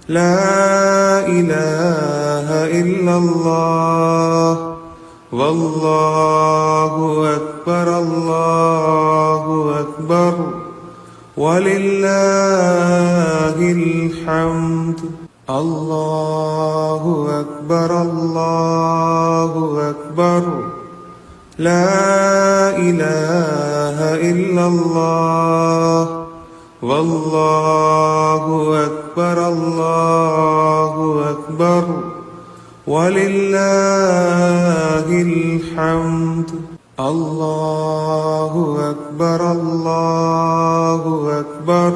لا إله إلا الله والله أكبر الله أكبر ولله الحمد. الله أكبر الله أكبر لا إله إلا الله والله أكبر الله أكبر ولله الحمد. الله أكبر الله أكبر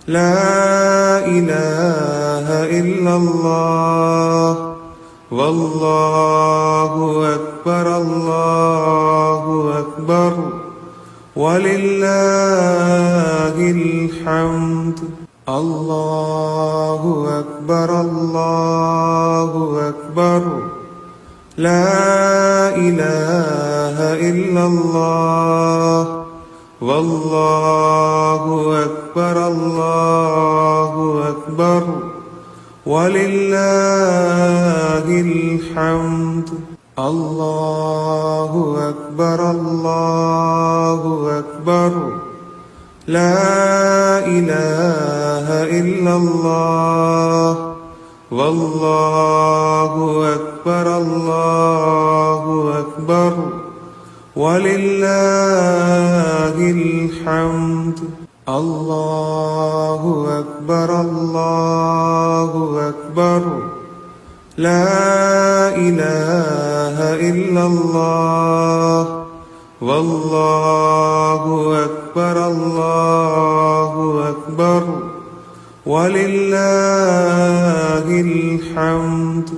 لا إله إلا الله والله أكبر الله أكبر ولله الحمد. الله أكبر الله أكبر لا إله إلا الله والله أكبر الله أكبر ولله الحمد. الله أكبر الله أكبر لا إله إلا الله والله أكبر الله أكبر ولله الحمد. الله أكبر الله أكبر لا إله إلا الله والله أكبر الله أكبر ولله الحمد.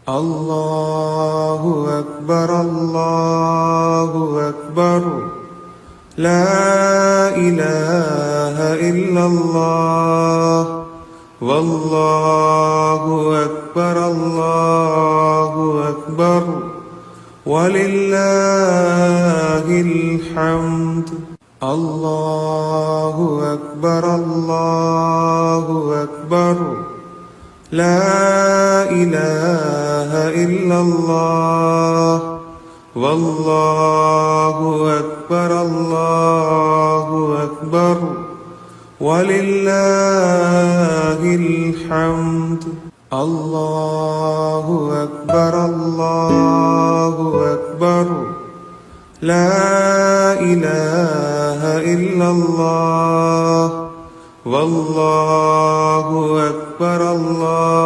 الله أكبر الله أكبر لا إله إلا الله والله أكبر الله أكبر ولله الحمد. الله أكبر الله أكبر لا إله إلا الله والله أكبر الله أكبر ولله الحمد. الله أكبر الله أكبر لا إله إلا الله والله أكبر الله